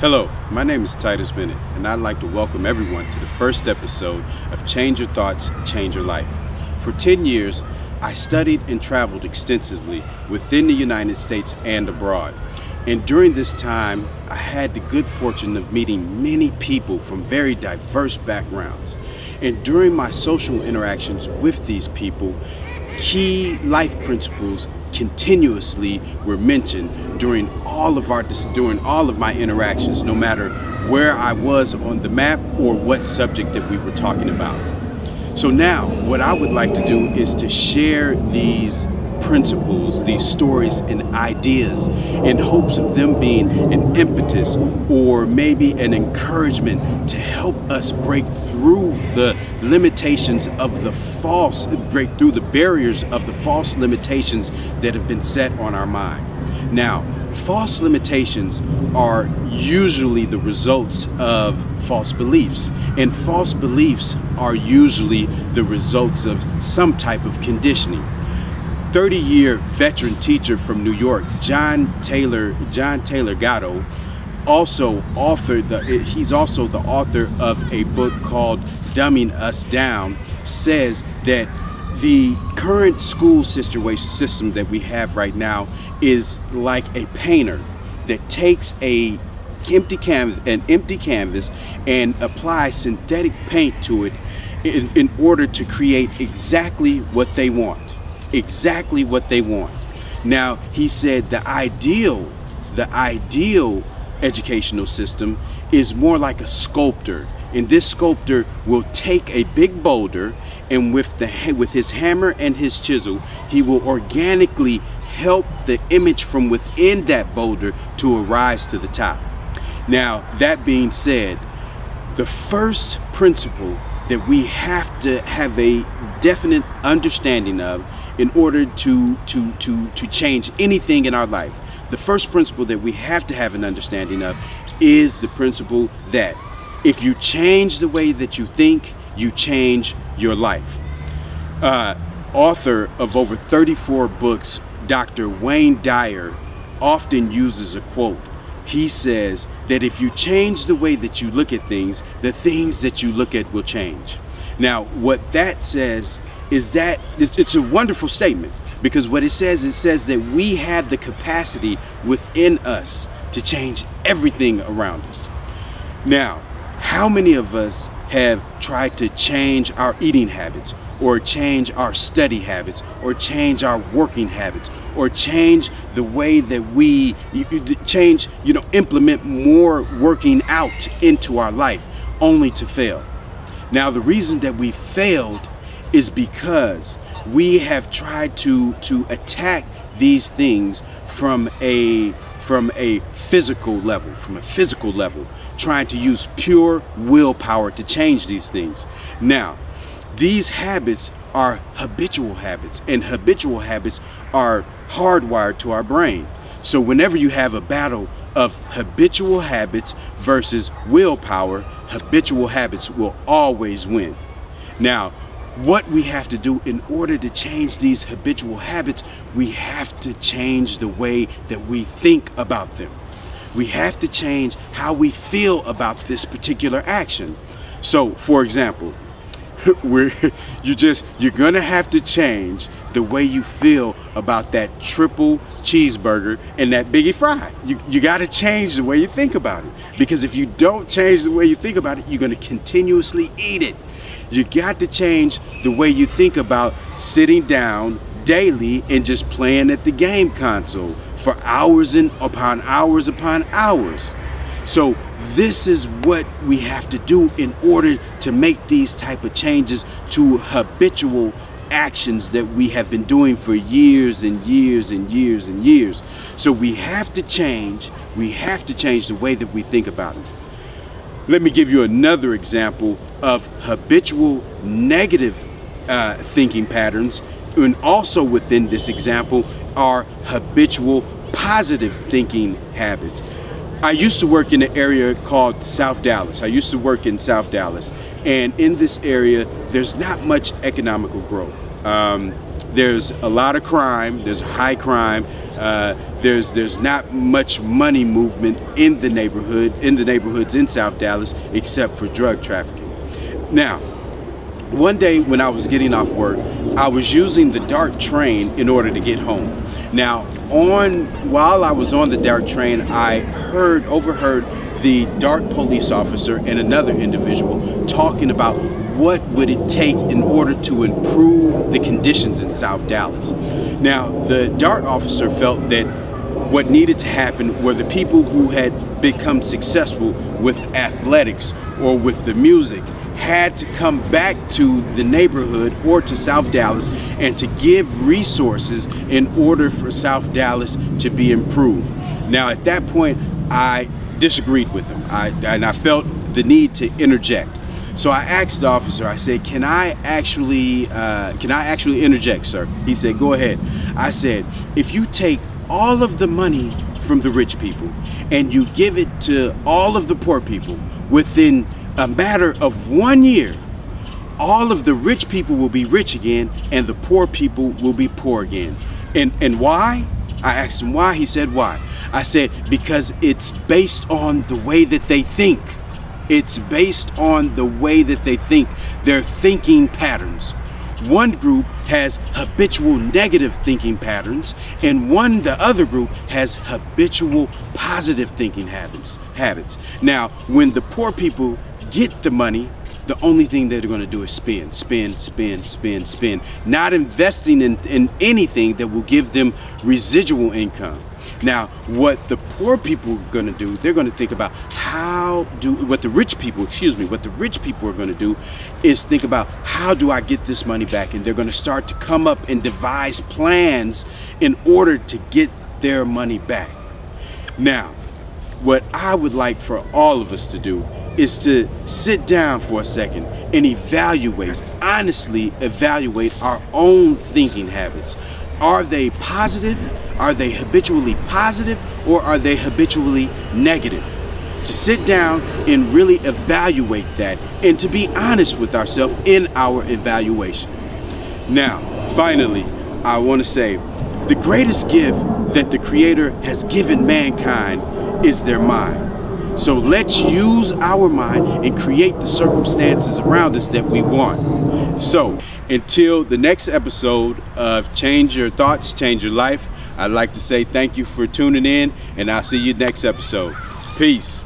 Hello, my name is Tydus Bennett, and I'd like to welcome everyone to the first episode of Change Your Thoughts, Change Your Life. For 10 years, I studied and traveled extensively within the United States and abroad. And during this time, I had the good fortune of meeting many people from very diverse backgrounds. And during my social interactions with these people, key life principles continuously were mentioned during all of my interactions, no matter where I was on the map or what subject that we were talking about. So now what I would like to do is to share these principles, these stories and ideas in hopes of them being an impetus or maybe an encouragement to help us break through the limitations of the break through the barriers of the false limitations that have been set on our mind. Now, false limitations are usually the results of false beliefs, and false beliefs are usually the results of some type of conditioning. 30-year veteran teacher from New York, John Taylor Gatto, he's also the author of a book called Dumbing Us Down, says that the current school system that we have right now is like a painter that takes an empty canvas and applies synthetic paint to it in order to create exactly what they want. Exactly what they want. Now, he said the ideal educational system is more like a sculptor, and this sculptor will take a big boulder, and with his hammer and his chisel, he will organically help the image from within that boulder to arise to the top. Now, that being said, the first principle that we have to have a definite understanding of in order to change anything in our life, the first principle that we have to have an understanding of is the principle that if you change the way that you think, you change your life. Author of over 34 books, Dr. Wayne Dyer, often uses a quote. He says that if you change the way that you look at things, the things that you look at will change. Now, what that says is that it's a wonderful statement, because what it says that we have the capacity within us to change everything around us. Now, how many of us have tried to change our eating habits, or change our study habits, or change our working habits, or change the way that we implement more working out into our life, only to fail? Now, the reason that we failed is because we have tried to attack these things from a physical level, trying to use pure willpower to change these things. Now, these habits are habitual habits, and habitual habits are hardwired to our brain. So whenever you have a battle of habitual habits versus willpower, habitual habits will always win. Now, what we have to do in order to change these habitual habits, we have to change the way that we think about them. We have to change how we feel about this particular action. So, for example, you're gonna have to change the way you feel about that triple cheeseburger and that biggie fry. You got to change the way you think about it, because if you don't change the way you think about it, you're going to continuously eat it. You got to change the way you think about sitting down daily and just playing at the game console for hours upon hours. So this is what we have to do in order to make these type of changes to habitual actions that we have been doing for years and years and years and years. So we have to change the way that we think about it. Let me give you another example of habitual negative thinking patterns, and also within this example are habitual positive thinking habits. I used to work in an area called South Dallas. I used to work in South Dallas, and in this area there's not much economical growth. there's a lot of crime, there's high crime, there's not much money movement in the neighborhoods in South Dallas, except for drug trafficking. Now, one day when I was getting off work, I was using the DART train in order to get home. Now, while I was on the DART train, I overheard the DART police officer and another individual talking about what would it take in order to improve the conditions in South Dallas. Now, the DART officer felt that what needed to happen were the people who had become successful with athletics or with the music had to come back to the neighborhood or to South Dallas and to give resources in order for South Dallas to be improved. Now, at that point, I disagreed with him, and I felt the need to interject. So I asked the officer, I said, can I actually interject, sir? He said, go ahead. I said, if you take all of the money from the rich people and you give it to all of the poor people within a matter of 1 year, all of the rich people will be rich again and the poor people will be poor again. And why? I asked him why. He said, why? I said, because it's based on the way that they think. It's based on the way that they think, their thinking patterns. One group has habitual negative thinking patterns, and the other group has habitual positive thinking habits. Now, when the poor people get the money, the only thing that they're going to do is spend, not investing in anything that will give them residual income. Now, what the poor people are going to do, they're going to think about what the rich people are going to do is think about, how do I get this money back? And they're going to start to come up and devise plans in order to get their money back. Now, what I would like for all of us to do is to sit down for a second and honestly evaluate our own thinking habits. Are they positive? Are they habitually positive, or are they habitually negative? To sit down and really evaluate that, and to be honest with ourselves in our evaluation. Now, finally, I want to say the greatest gift that the Creator has given mankind is their mind. So let's use our mind and create the circumstances around us that we want. So until the next episode of Change Your Thoughts, Change Your Life, I'd like to say thank you for tuning in, and I'll see you next episode. Peace.